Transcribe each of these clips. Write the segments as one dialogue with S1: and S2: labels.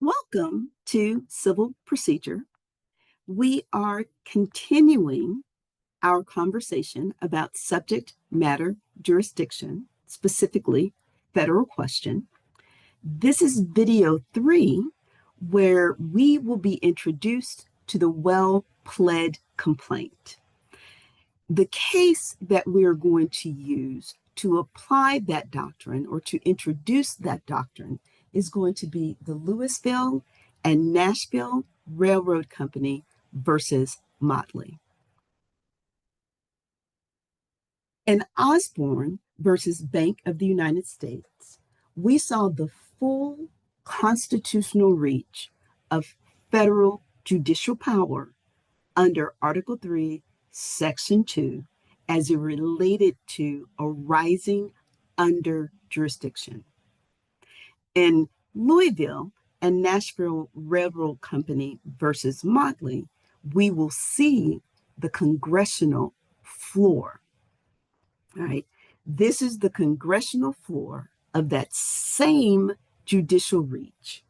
S1: Welcome to Civil Procedure. We are continuing our conversation about subject matter jurisdiction, specifically federal question. This is video 3, where we will be introduced to the well-pled complaint. The case that we are going to use to apply that doctrine or to introduce that doctrine is going to be the Louisville and Nashville Railroad Company versus Motley. In Osborne versus Bank of the United States, we saw the full constitutional reach of federal judicial power under Article 3, Section 2, as it related to arising under jurisdiction. In Louisville and Nashville Railroad Company versus Motley, we will see the congressional floor. All right, this is the congressional floor of that same judicial reach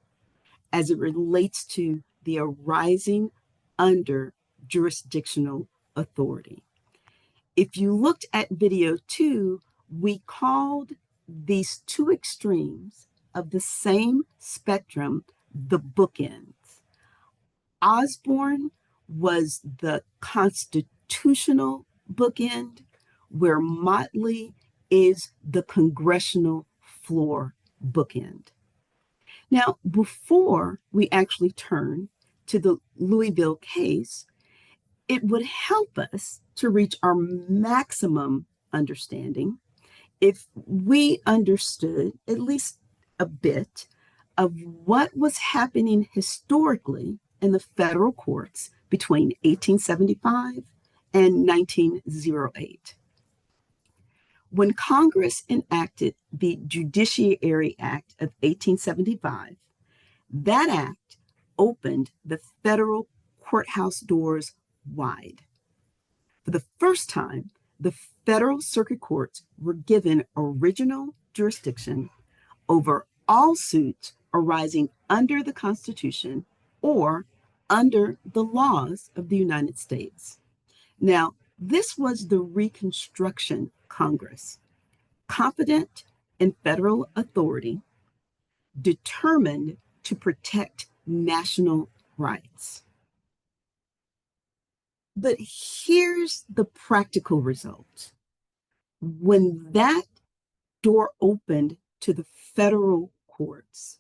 S1: as it relates to the arising under jurisdictional authority. If you looked at video 2, we called these two extremes of the same spectrum the bookends. Osborne was the constitutional bookend, where Motley is the congressional floor bookend. Now, before we actually turn to the Louisville case, it would help us to reach our maximum understanding if we understood at least a bit of what was happening historically in the federal courts between 1875 and 1908. When Congress enacted the Judiciary Act of 1875, that act opened the federal courthouse doors wide. For the first time, the federal circuit courts were given original jurisdiction over all suits arising under the Constitution or under the laws of the United States. Now, this was the Reconstruction Congress, competent in federal authority, determined to protect national rights. But here's the practical result. When that door opened to the federal courts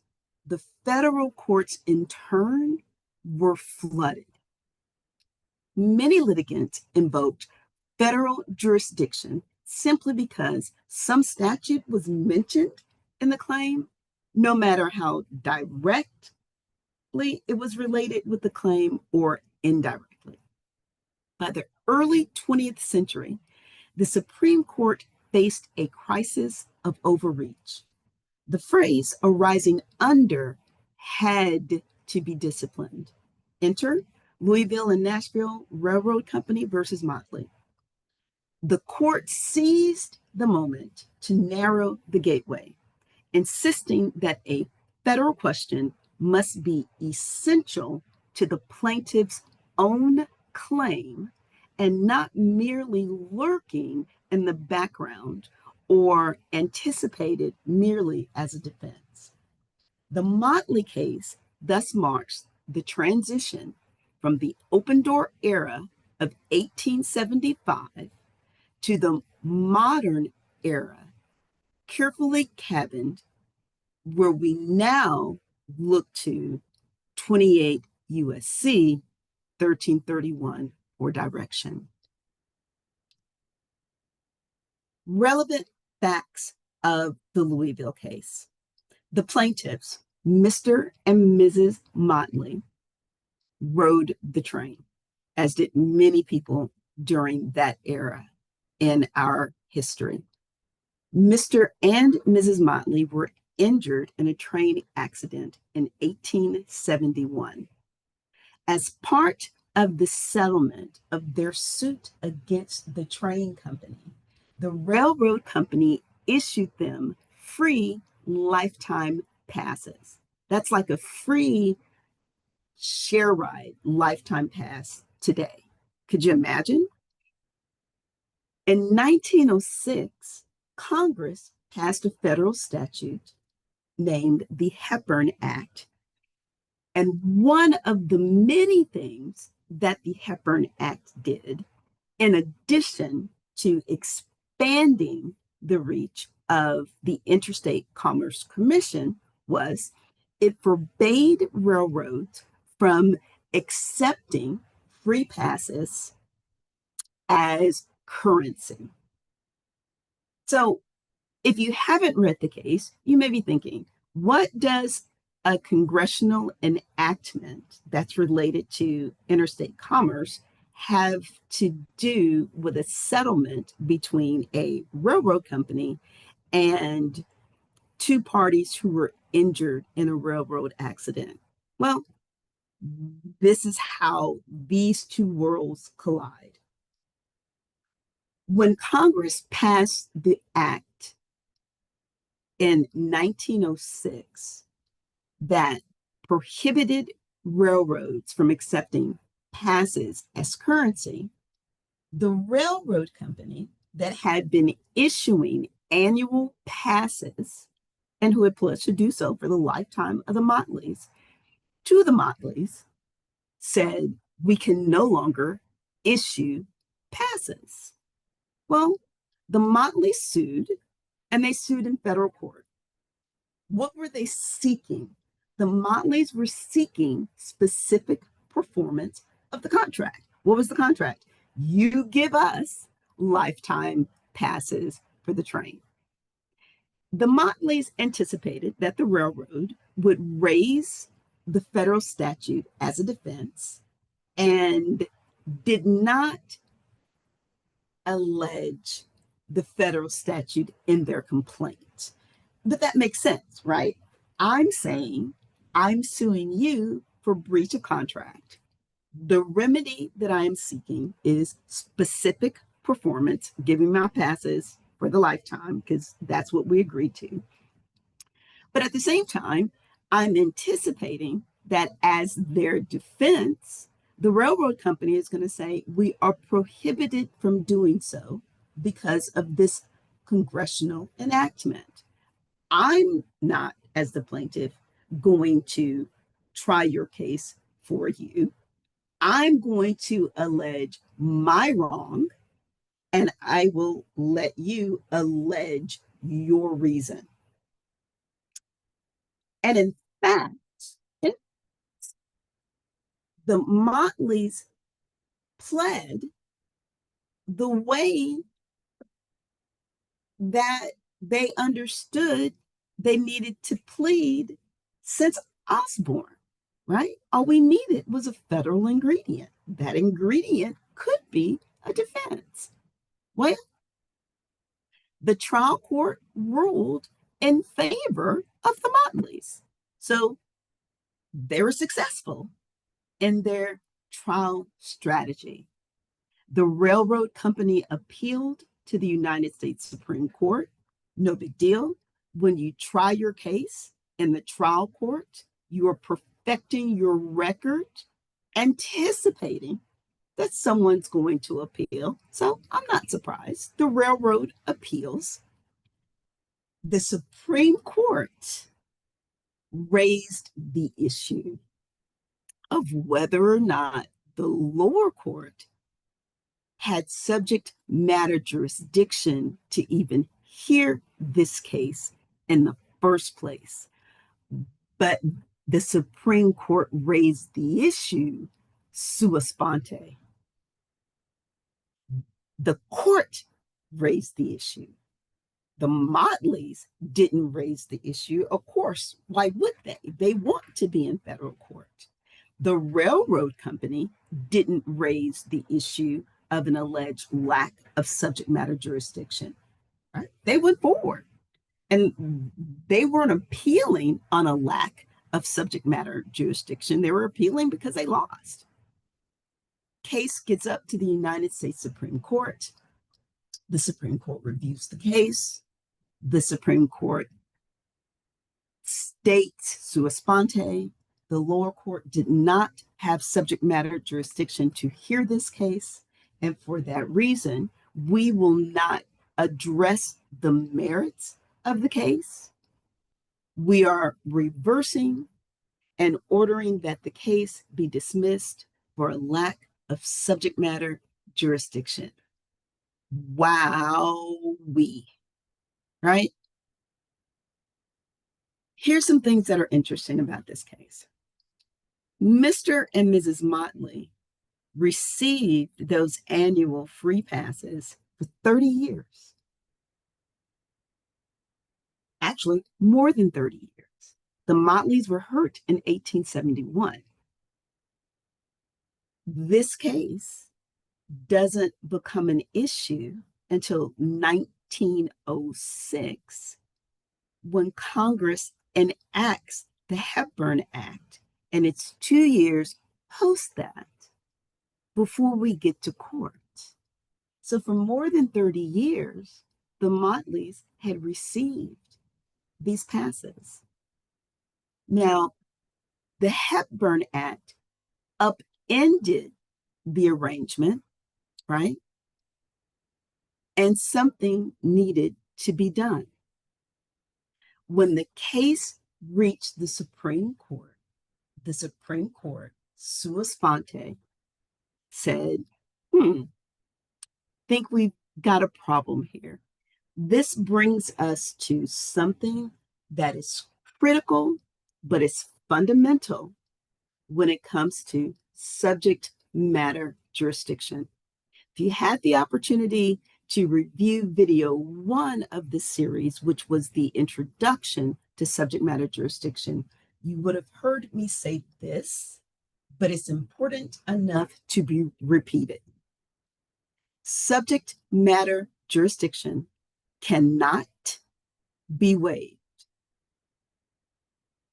S1: in turn were flooded. Many litigants invoked federal jurisdiction simply because some statute was mentioned in the claim, no matter how directly it was related with the claim or indirectly. By the early 20th century, the Supreme Court faced a crisis of overreach. The phrase arising under had to be disciplined. Enter Louisville and Nashville Railroad Company versus Motley. The court seized the moment to narrow the gateway, insisting that a federal question must be essential to the plaintiff's own claim and not merely lurking in the background or anticipated merely as a defense. The Motley case thus marks the transition from the open door era of 1875 to the modern era, carefully cabined, where we now look to 28 U.S.C. 1331 for direction. Relevant facts of the Louisville case. The plaintiffs, Mr. and Mrs. Motley, rode the train, as did many people during that era in our history. Mr. and Mrs. Motley were injured in a train accident in 1871. As part of the settlement of their suit against the train company, the railroad company issued them free lifetime passes. That's like a free share ride, lifetime pass today. Could you imagine? In 1906, Congress passed a federal statute named the Hepburn Act. And one of the many things that the Hepburn Act did, in addition to expanding the reach of the Interstate Commerce Commission, was it forbade railroads from accepting free passes as currency. So if you haven't read the case, you may be thinking, what does a congressional enactment that's related to interstate commerce have to do with a settlement between a railroad company and two parties who were injured in a railroad accident? Well, this is how these two worlds collide. When Congress passed the act in 1906 that prohibited railroads from accepting passes as currency, the railroad company that had been issuing annual passes and who had pledged to do so for the lifetime of the Motleys, to the Motleys, said, we can no longer issue passes. Well, the Motleys sued, and they sued in federal court. What were they seeking? The Motleys were seeking specific performance of the contract. What was the contract? You give us lifetime passes for the train. The Motleys anticipated that the railroad would raise the federal statute as a defense and did not allege the federal statute in their complaint. But that makes sense, right? I'm saying I'm suing you for breach of contract. The remedy that I am seeking is specific performance, giving my passes for the lifetime, because that's what we agreed to. But at the same time, I'm anticipating that as their defense, the railroad company is going to say, we are prohibited from doing so because of this congressional enactment. I'm not, as the plaintiff, going to try your case for you. I'm going to allege my wrong, and I will let you allege your reason. And in fact, the Motleys pled the way that they understood they needed to plead since Osborne, right? All we needed was a federal ingredient. That ingredient could be a defense. Well, the trial court ruled in favor of the Motleys. So they were successful in their trial strategy. The railroad company appealed to the United States Supreme Court. No big deal. When you try your case in the trial court, you are perfecting your record, anticipating that someone's going to appeal. So I'm not surprised. The railroad appeals. The Supreme Court raised the issue of whether or not the lower court had subject matter jurisdiction to even hear this case in the first place. But the Supreme Court raised the issue sua sponte. The court raised the issue. The Motleys didn't raise the issue. Of course, why would they? They want to be in federal court. The railroad company didn't raise the issue of an alleged lack of subject matter jurisdiction. Right? They went forward, and they weren't appealing on a lack of subject matter jurisdiction. They were appealing because they lost. Case gets up to the United States Supreme Court. The Supreme Court reviews the case. The Supreme Court states sua sponte. The lower court did not have subject matter jurisdiction to hear this case. And for that reason, we will not address the merits of the case. We are reversing and ordering that the case be dismissed for a lack of subject matter jurisdiction. Wowee, right? Here's some things that are interesting about this case. Mr. and Mrs. Motley received those annual free passes for 30 years. Actually, more than 30 years. The Motleys were hurt in 1871. This case doesn't become an issue until 1906, when Congress enacts the Hepburn Act, and it's 2 years post that before we get to court. So for more than 30 years, the Motleys had received these passes. Now, the Hepburn Act upended the arrangement, right? And something needed to be done. When the case reached the Supreme Court, sua sponte, said, think we've got a problem here. This brings us to something that is critical, but is fundamental when it comes to subject matter jurisdiction. If you had the opportunity to review video 1 of the series, which was the introduction to subject matter jurisdiction, you would have heard me say this, but it's important enough to be repeated. Subject matter jurisdiction cannot be waived,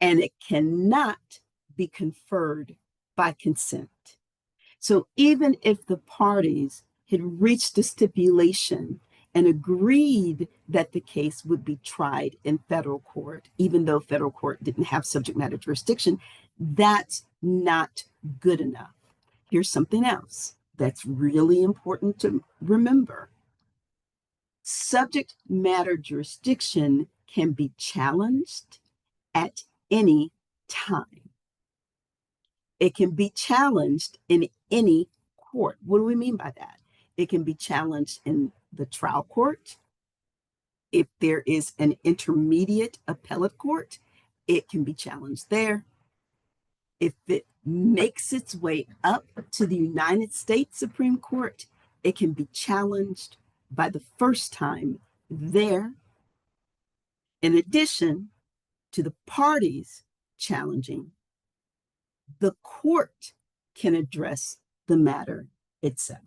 S1: and it cannot be conferred by consent. So even if the parties had reached a stipulation and agreed that the case would be tried in federal court, even though federal court didn't have subject matter jurisdiction, that's not good enough. Here's something else that's really important to remember. Subject matter jurisdiction can be challenged at any time. It can be challenged in any court. What do we mean by that? It can be challenged in the trial court. If there is an intermediate appellate court, it can be challenged there. If it makes its way up to the United States Supreme Court, it can be challenged by the first time there. In addition to the parties challenging, the court can address the matter itself.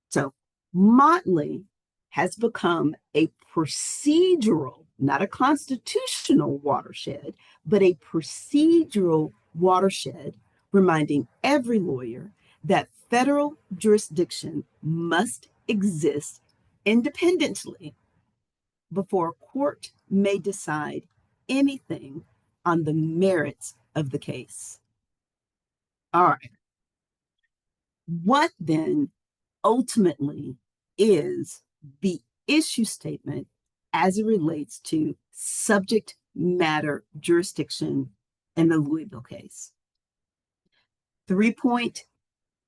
S1: So Motley has become a procedural, not a constitutional watershed, but a procedural watershed, reminding every lawyer that federal jurisdiction must exist independently before a court may decide anything on the merits of the case. All right. What then ultimately is the issue statement as it relates to subject matter jurisdiction in the Louisville case? 3-point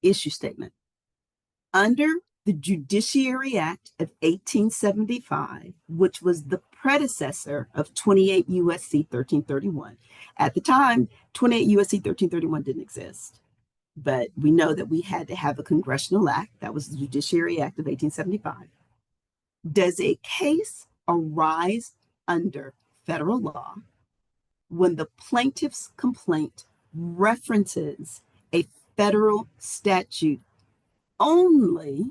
S1: issue statement. Under the Judiciary Act of 1875, which was the predecessor of 28 U.S.C. 1331. At the time, 28 U.S.C. 1331 didn't exist, but we know that we had to have a congressional act. That was the Judiciary Act of 1875. Does a case arise under federal law when the plaintiff's complaint references a federal statute only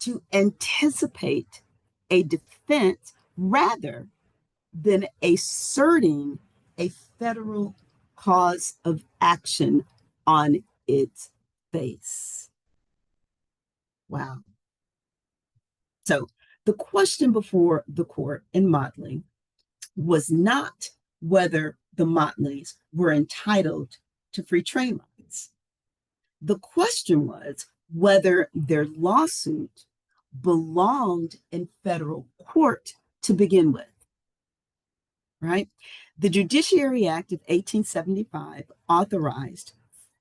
S1: to anticipate a defense rather than asserting a federal cause of action on its face? Wow. So the question before the court in Motley was not whether the Motleys were entitled to free train rides. The question was whether their lawsuit belonged in federal court to begin with, right? The Judiciary Act of 1875 authorized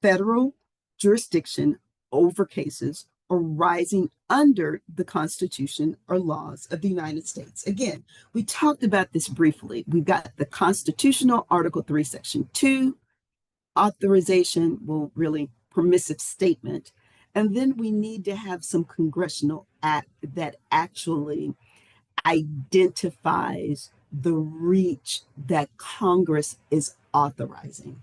S1: federal jurisdiction over cases arising under the Constitution or laws of the United States. Again, we talked about this briefly. We've got the constitutional Article 3, Section 2, authorization, well, really permissive statement. And then we need to have some congressional act that actually identifies the reach that Congress is authorizing.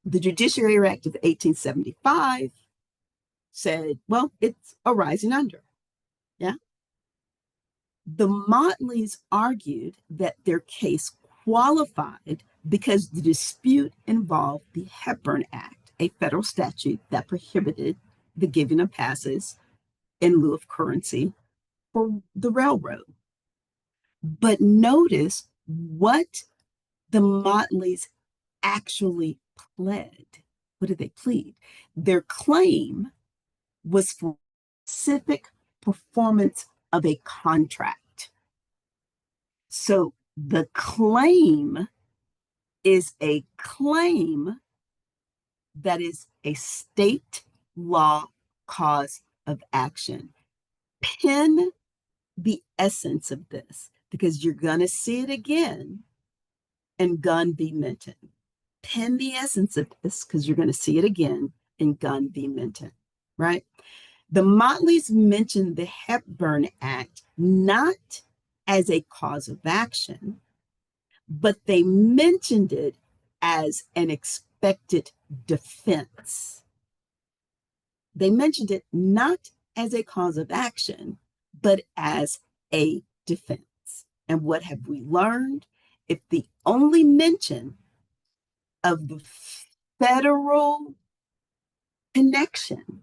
S1: The Judiciary Act of 1875 said, well, it's arising under. Yeah. The Motleys argued that their case qualified because the dispute involved the Hepburn Act, a federal statute that prohibited the giving of passes in lieu of currency for the railroad. But notice what the Motleys actually pled. What did they plead? Their claim was for specific performance of a contract. So the claim is a claim that is a state law cause of action. Pin the essence of this, because you're going to see it again in Gunn v. Minton. Pin the essence of this, because you're going to see it again in Gunn v. Minton, right? The Motleys mentioned the Hepburn Act not as a cause of action, but they mentioned it as an expected defense. They mentioned it not as a cause of action, but as a defense. And what have we learned? If the only mention of the federal connection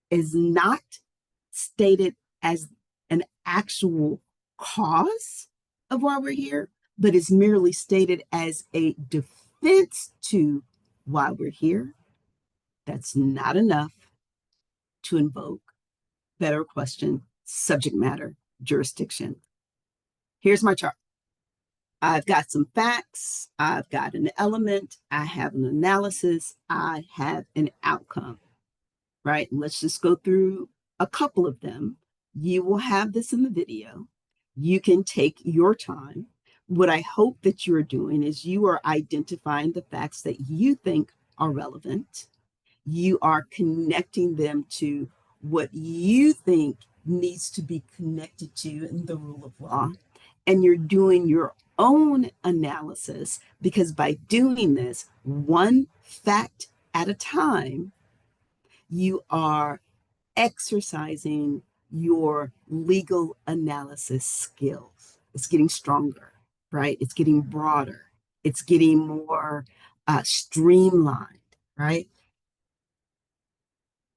S1: is not stated as an actual cause of why we're here, but is merely stated as a defense to why we're here, that's not enough to invoke federal question subject matter jurisdiction. Here's my chart. I've got some facts, I've got an element, I have an analysis, I have an outcome, right? Let's just go through a couple of them. You will have this in the video. You can take your time. What I hope that you're doing is you are identifying the facts that you think are relevant. You are connecting them to what you think needs to be connected to in the rule of law. And you're doing your own analysis, because by doing this one fact at a time, you are exercising your legal analysis skills. It's getting stronger, right? It's getting broader. It's getting more streamlined, right?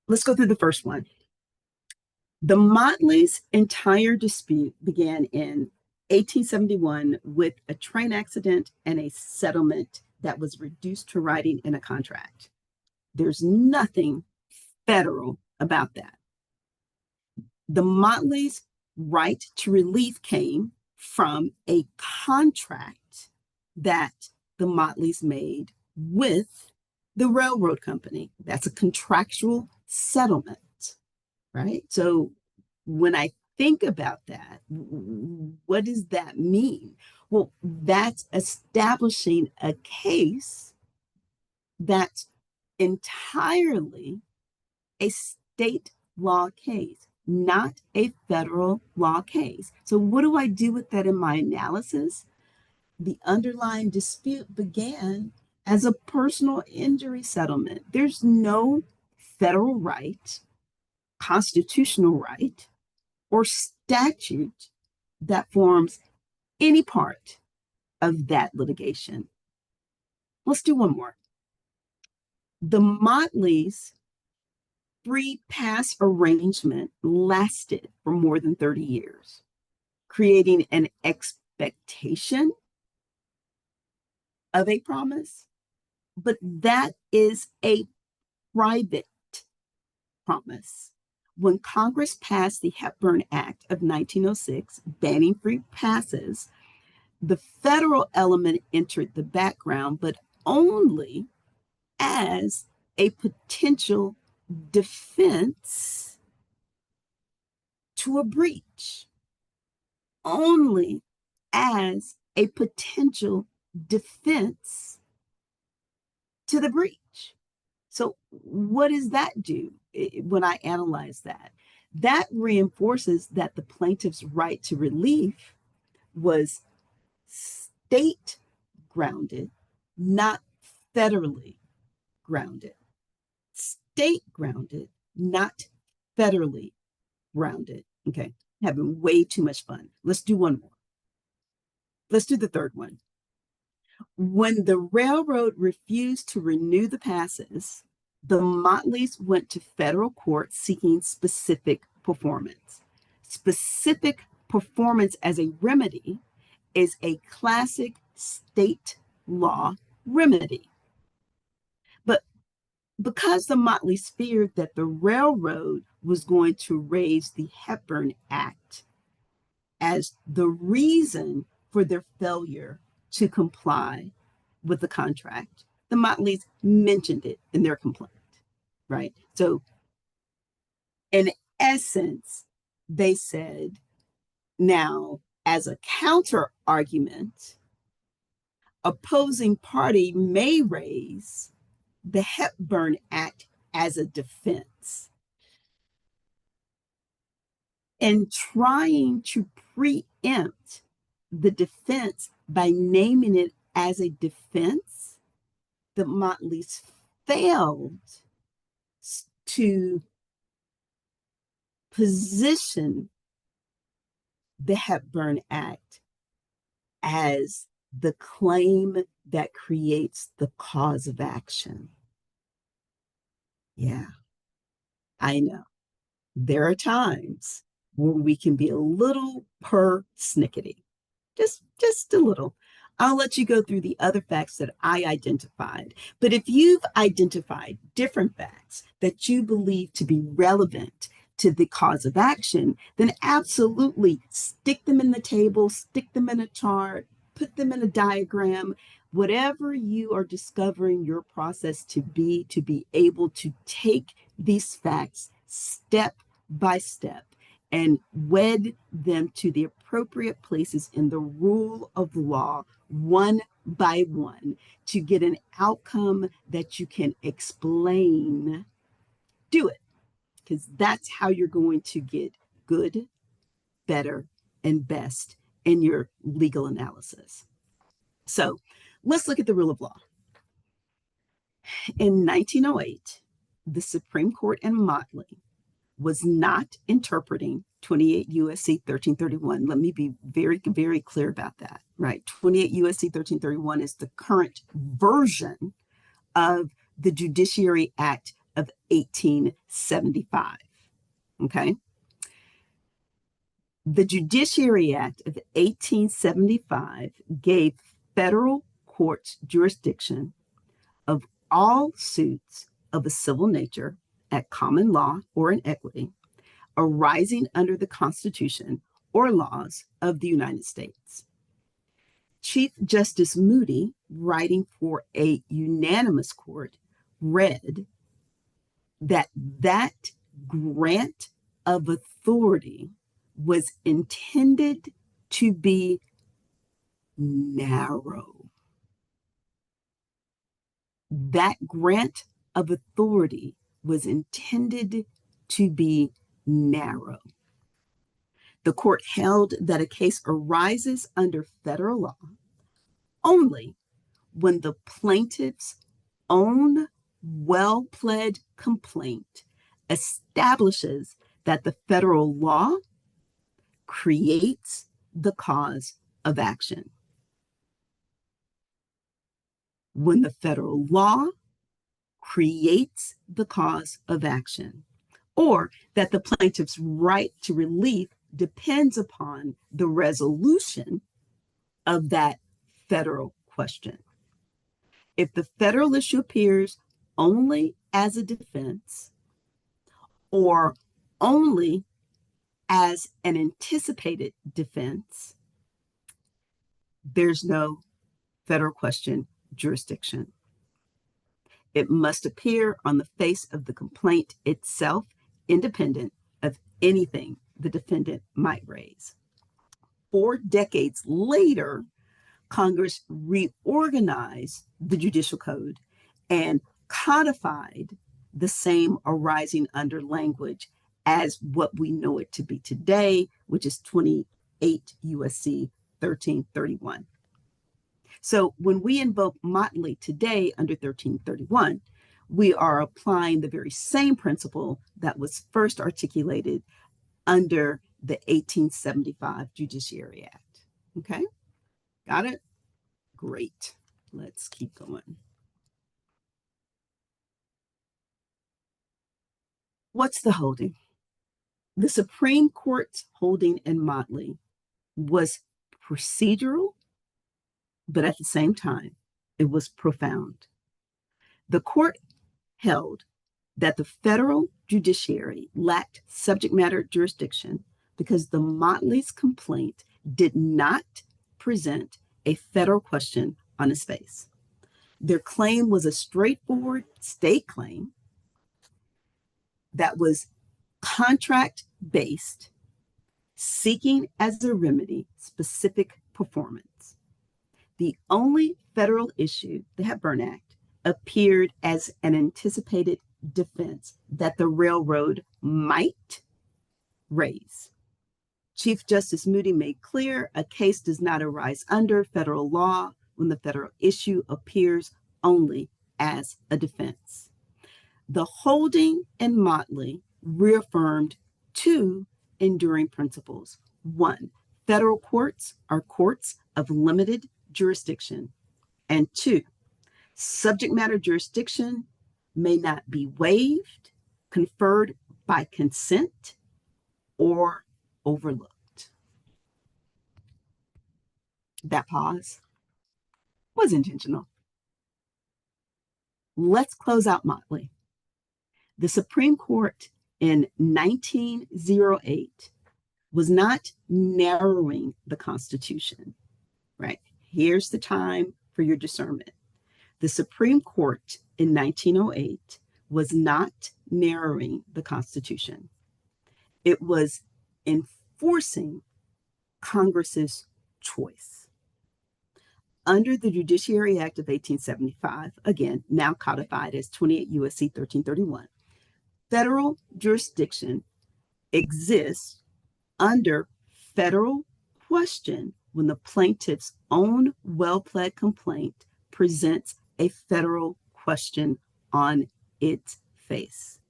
S1: Let's go through the first one. The Motleys' entire dispute began in 1871 with a train accident and a settlement that was reduced to writing in a contract. There's nothing federal about that. The Motleys' right to relief came from a contract that the Motleys made with the railroad company. That's a contractual settlement, right? So when I think about that, what does that mean? Well, that's establishing a case that's entirely a state law case, not a federal law case. So what do I do with that in my analysis? The underlying dispute began as a personal injury settlement. There's no federal right, constitutional right, or statute that forms any part of that litigation. Let's do one more. The Motleys' free pass arrangement lasted for more than 30 years, creating an expectation of a promise, but that is a private promise. When Congress passed the Hepburn Act of 1906, banning free passes, the federal element entered the background, but only as a potential defense to a breach. Only as a potential defense to the breach. So, what does that do when I analyze that? That reinforces that the plaintiff's right to relief was state grounded, not federally grounded. State grounded, not federally grounded. Okay, having way too much fun. Let's do one more. Let's do the third one. When the railroad refused to renew the passes, the Motleys went to federal court seeking specific performance. Specific performance as a remedy is a classic state law remedy. But because the Motleys feared that the railroad was going to raise the Hepburn Act as the reason for their failure to comply with the contract, the Motleys mentioned it in their complaint, right? So, in essence, they said, now, as a counter argument, opposing party may raise the Hepburn Act as a defense. And trying to preempt the defense by naming it as a defense, the Motleys failed to position the Hepburn Act as the claim that creates the cause of action. Yeah, I know. There are times where we can be a little persnickety, just a little. I'll let you go through the other facts that I identified. But if you've identified different facts that you believe to be relevant to the cause of action, then absolutely stick them in the table, stick them in a chart, put them in a diagram, whatever you are discovering your process to be able to take these facts step by step and wed them to the appropriate places in the rule of law, one by one, to get an outcome that you can explain. Do it, because that's how you're going to get good, better, and best in your legal analysis. So let's look at the rule of law. In 1908, the Supreme Court in Motley was not interpreting 28 USC 1331. Let me be very, very clear about that, right? 28 USC 1331 is the current version of the Judiciary Act of 1875, okay? The Judiciary Act of 1875 gave federal courts jurisdiction of all suits of a civil nature at common law or in equity arising under the Constitution or laws of the United States. Chief Justice Moody, writing for a unanimous court, read that that grant of authority was intended to be narrow. That grant of authority was intended to be narrow. The court held that a case arises under federal law only when the plaintiff's own well-pled complaint establishes that the federal law creates the cause of action. When the federal law creates the cause of action, or that the plaintiff's right to relief depends upon the resolution of that federal question. If the federal issue appears only as a defense or only as an anticipated defense, there's no federal question jurisdiction. It must appear on the face of the complaint itself, independent of anything the defendant might raise. 4 decades later, Congress reorganized the Judicial Code and codified the same arising under language as what we know it to be today, which is 28 USC 1331. So when we invoke Motley today under 1331, we are applying the very same principle that was first articulated under the 1875 Judiciary Act. Okay, got it? Great. Let's keep going. What's the holding? The Supreme Court's holding in Motley was procedural, but at the same time, it was profound. The court held that the federal judiciary lacked subject matter jurisdiction because the Motley's complaint did not present a federal question on its face. Their claim was a straightforward state claim that was contract-based, seeking as a remedy specific performance. The only federal issue, the Hepburn Act, appeared as an anticipated defense that the railroad might raise. Chief Justice Moody made clear a case does not arise under federal law when the federal issue appears only as a defense. The holding in Motley reaffirmed 2 enduring principles. 1, federal courts are courts of limited jurisdiction. And 2, subject matter jurisdiction may not be waived, conferred by consent, or overlooked. That pause was intentional. Let's close out Motley. The Supreme Court in 1908 was not narrowing the Constitution, right? Here's the time for your discernment. The Supreme Court in 1908 was not narrowing the Constitution. It was enforcing Congress's choice. Under the Judiciary Act of 1875, again, now codified as 28 USC 1331, federal jurisdiction exists under federal question when the plaintiff's own well-pled complaint presents a federal question on its face.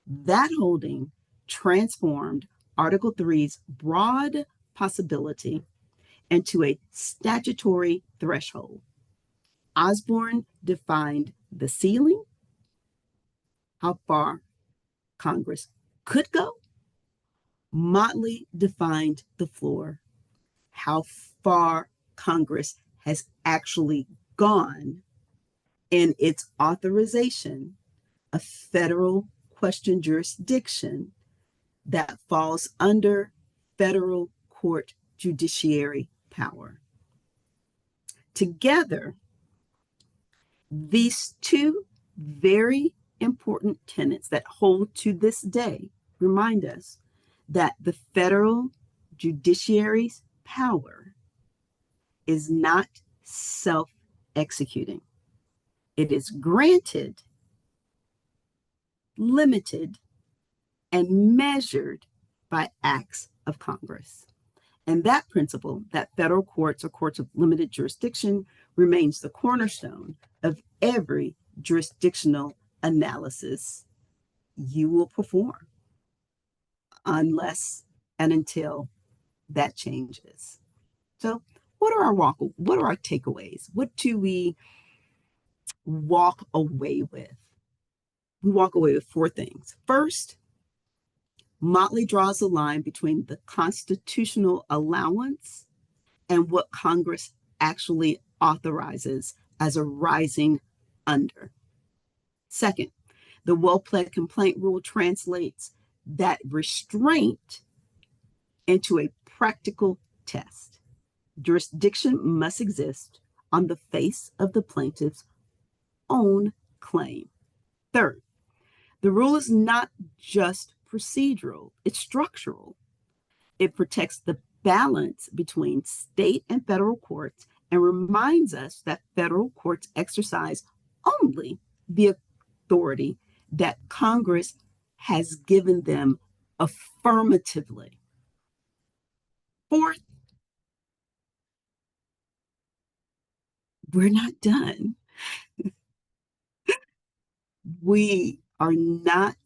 S1: That holding transformed Article 3's broad possibility into a statutory threshold. Osborne defined the ceiling, how far Congress could go. Motley defined the floor, how far Congress has actually gone in its authorization of federal question jurisdiction that falls under federal court judiciary power. Together, these 2 very important tenets that hold to this day remind us that the federal judiciary's power is not self-executing. It is granted, limited, and measured by acts of Congress. And that principle, that federal courts are courts of limited jurisdiction, remains the cornerstone of every jurisdictional analysis you will perform, unless and until that changes. So what are our takeaways? What do we walk away with? We walk away with 4 things. First, Motley draws a line between the constitutional allowance and what Congress actually authorizes as arising under. Second, the well-pled complaint rule translates that restraint into a practical test. Jurisdiction must exist on the face of the plaintiff's own claim. Third, the rule is not just procedural, it's structural. It protects the balance between state and federal courts and reminds us that federal courts exercise only the authority that Congress has given them affirmatively. Fourth, we're not done. We are not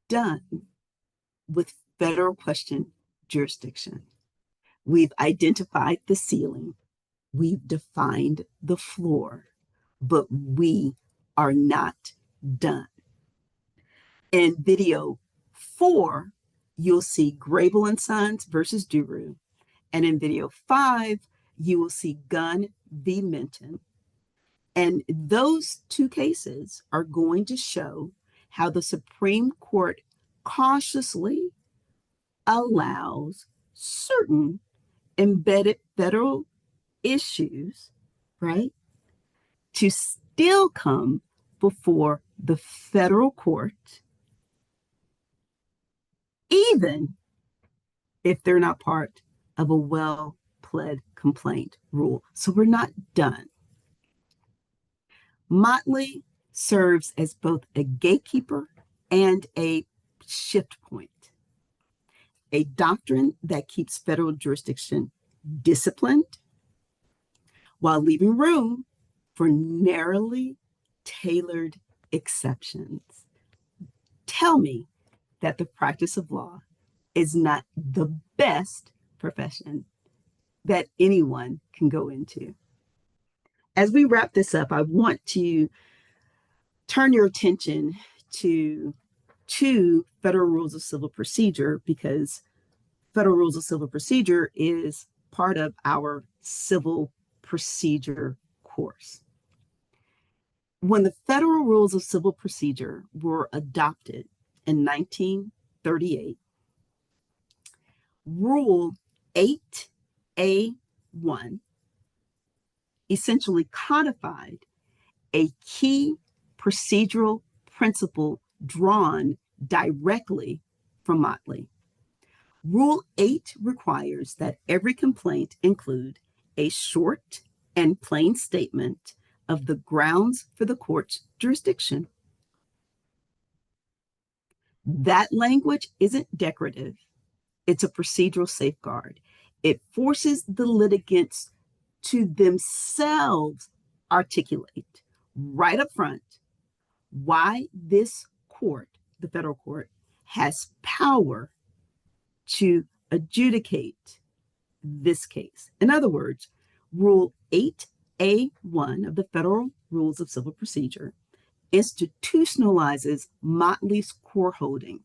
S1: done with federal question jurisdiction. We've identified the ceiling, we've defined the floor, but we are not done. In video 4, you'll see Grable and Sons versus Duru. And in video 5, you will see Gunn v. Minton. And those two cases are going to show how the Supreme Court cautiously allows certain embedded federal issues, right, to still come before the federal court, even if they're not part of a well-pled complaint rule. So we're not done. Motley serves as both a gatekeeper and a shift point, a doctrine that keeps federal jurisdiction disciplined while leaving room for narrowly tailored exceptions. Tell me that the practice of law is not the best profession that anyone can go into. As we wrap this up, I want to turn your attention to two federal rules of civil procedure, because federal rules of civil procedure is part of our civil procedure course. When the federal rules of civil procedure were adopted in 1938, Rule 8A1 essentially codified a key procedural principle drawn directly from Motley. Rule 8 requires that every complaint include a short and plain statement of the grounds for the court's jurisdiction. That language isn't decorative, it's a procedural safeguard. It forces the litigants to themselves articulate right up front why this court, the federal court, has power to adjudicate this case. In other words, Rule 8A1 of the Federal Rules of Civil Procedure institutionalizes Motley's core holding.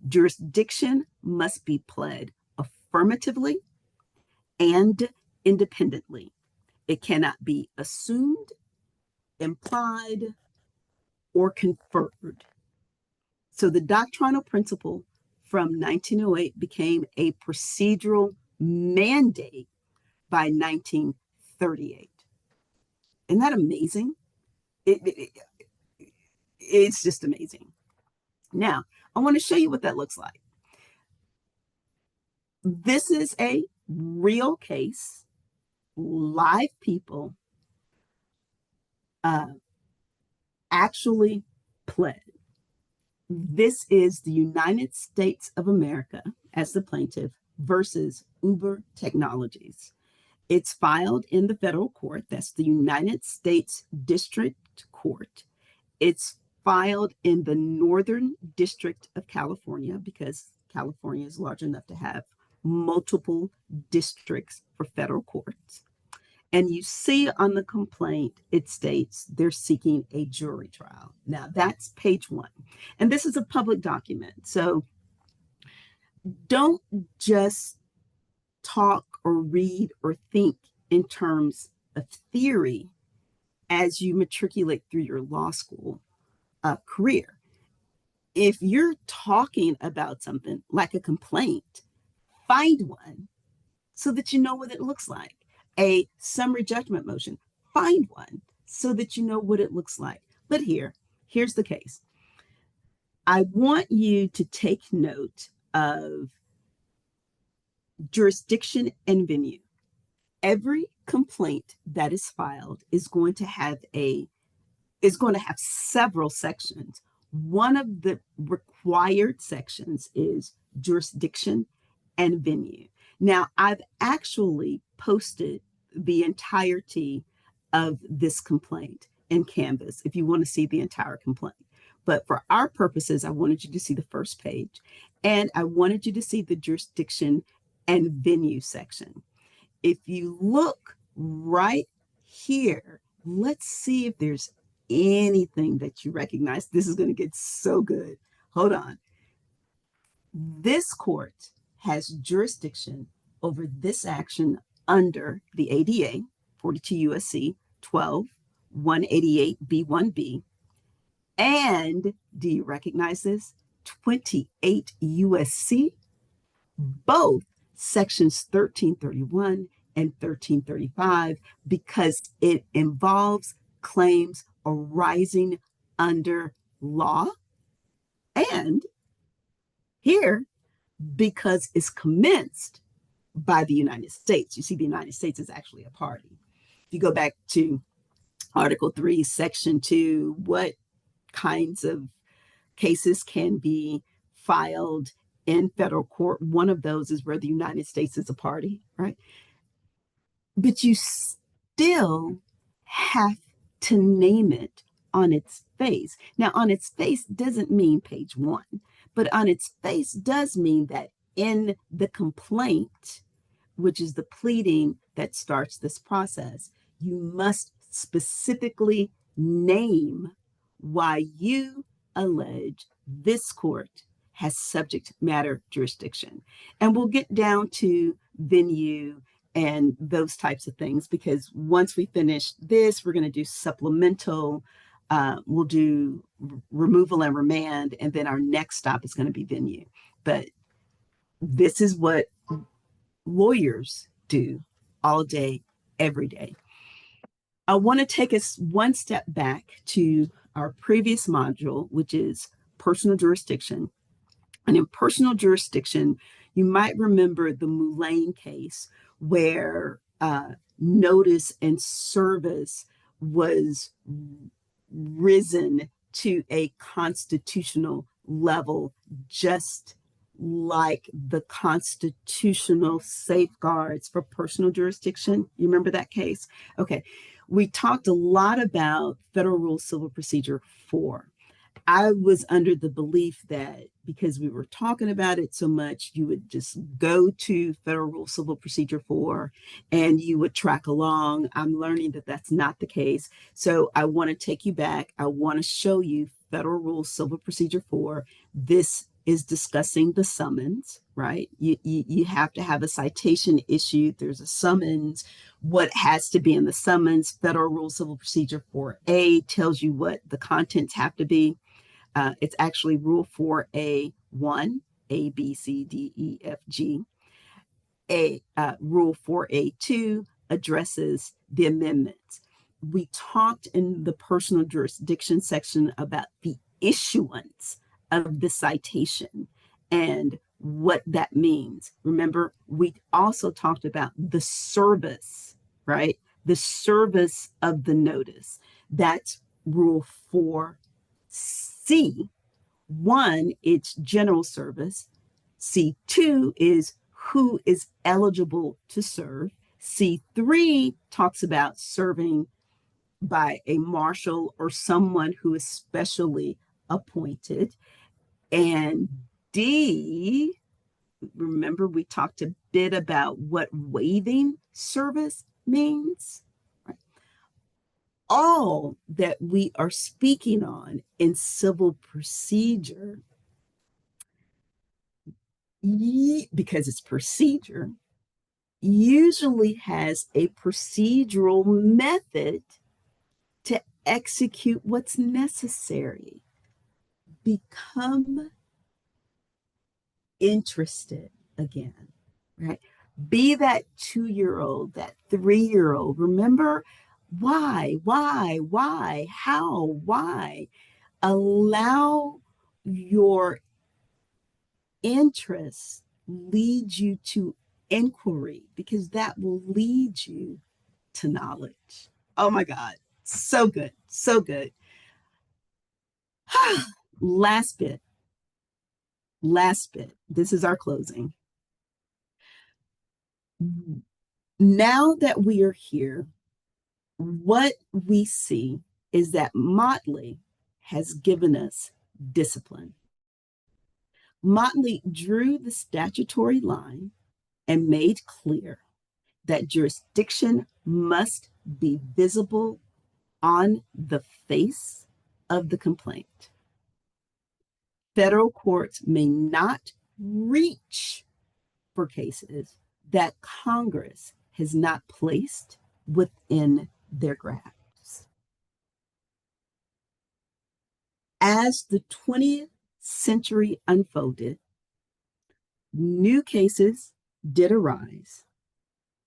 S1: Jurisdiction must be pled affirmatively and independently. It cannot be assumed, implied, or conferred. So the doctrinal principle from 1908 became a procedural mandate by 1938. Isn't that amazing? It's just amazing. Now, I want to show you what that looks like. This is a real case, live people actually pled. This is the United States of America as the plaintiff versus Uber Technologies. It's filed in the federal court. That's the United States District Court. It's filed in the Northern District of California, because California is large enough to have multiple districts for federal courts. And you see on the complaint, it states they're seeking a jury trial. Now, that's page 1. And this is a public document. So don't just talk or read or think in terms of theory. as you matriculate through your law school career. If you're talking about something like a complaint, find one so that you know what it looks like. A summary judgment motion, find one so that you know what it looks like. But here's the case. I want you to take note of jurisdiction and venue. Every complaint that is filed is going to have several sections. One of the required sections is jurisdiction and venue. Now, I've actually posted the entirety of this complaint in Canvas if you want to see the entire complaint. But for our purposes, I wanted you to see the first page, and I wanted you to see the jurisdiction and venue section. If you look right here, let's see if there's anything that you recognize. This is going to get so good. Hold on. This court has jurisdiction over this action under the ADA, 42 U.S.C. 12, 188B1B. And do you recognize this? 28 U.S.C., both sections 1331 and 1335, because it involves claims arising under law, and here, because it's commenced by the United States. You see, the United States is actually a party. If you go back to Article 3, Section 2, what kinds of cases can be filed in federal court? One of those is where the United States is a party, right? But you still have to name it on its face. Now, on its face doesn't mean page 1, but on its face does mean that in the complaint, which is the pleading that starts this process, you must specifically name why you allege this court has subject matter jurisdiction. And we'll get down to venue and those types of things, because once we finish this, we're going to do supplemental, we'll do removal and remand, and then our next stop is going to be venue. But this is what lawyers do all day, every day. I want to take us one step back to our previous module, which is personal jurisdiction. And in personal jurisdiction, you might remember the Moulin case where notice and service was risen to a constitutional level, just like the constitutional safeguards for personal jurisdiction. You remember that case? Okay. We talked a lot about Federal Rule Civil Procedure 4. I was under the belief that because we were talking about it so much, you would just go to Federal Rule Civil Procedure 4 and you would track along. I'm learning that that's not the case. So I want to take you back. I want to show you Federal Rule Civil Procedure 4. This is discussing the summons, right? You have to have a citation issued. There's a summons. What has to be in the summons? Federal Rule Civil Procedure 4A tells you what the contents have to be. It's actually Rule 4A1, A, B, C, D, E, F, G. Rule 4A2 addresses the amendments. We talked in the personal jurisdiction section about the issuance of the citation and what that means. Remember, we also talked about the service, right? The service of the notice. That's Rule 4C. 1, it's general service. C2 is who is eligible to serve. C3 talks about serving by a marshal or someone who is specially appointed. And D, remember we talked a bit about what waiving service means, right? All that we are speaking on in civil procedure, because it's procedure, usually has a procedural method execute what's necessary. Become interested again, right? Be that 2-year-old, that 3-year-old. Remember why, how, why. Allow your interest lead you to inquiry, because that will lead you to knowledge. Oh my God. So good. So good. Last bit. Last bit. This is our closing. Now that we are here, what we see is that Motley has given us discipline. Motley drew the statutory line and made clear that jurisdiction must be visible on the face of the complaint. Federal courts may not reach for cases that Congress has not placed within their grasp. As the 20th century unfolded, new cases did arise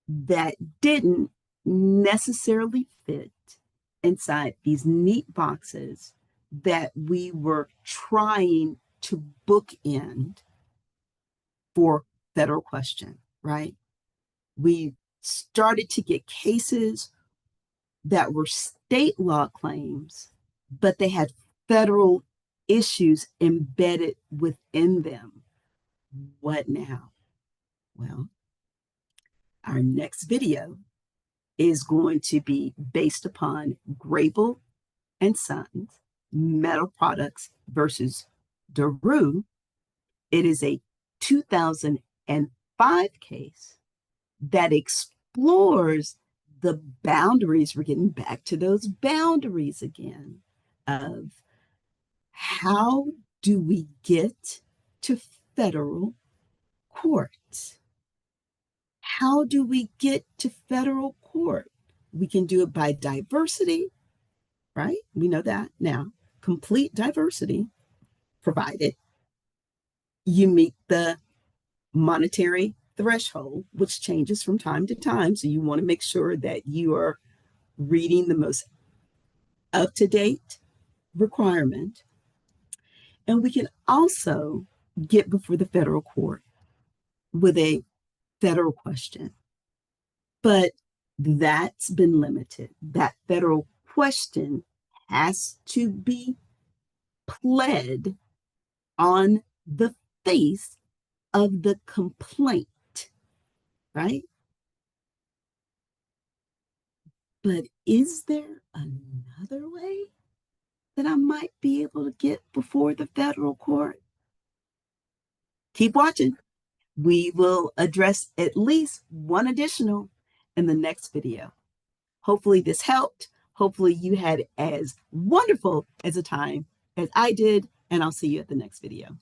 S1: that didn't necessarily fit inside these neat boxes that we were trying to bookend for federal question, right? We started to get cases that were state law claims, but they had federal issues embedded within them. What now? Well, our next video is going to be based upon Grable and Sons, Metal Products versus Daru. It is a 2005 case that explores the boundaries. We're getting back to those boundaries again of how do we get to federal court? How do we get to federal court? We can do it by diversity, right? We know that now. Complete diversity, provided you meet the monetary threshold, which changes from time to time. So you want to make sure that you are reading the most up-to-date requirement. And we can also get before the federal court with a federal question. But that's been limited. That federal question has to be pled on the face of the complaint, right? But is there another way that I might be able to get before the federal court? Keep watching. We will address at least one additional in the next video. Hopefully this helped. Hopefully you had as wonderful as a time as I did, and I'll see you at the next video.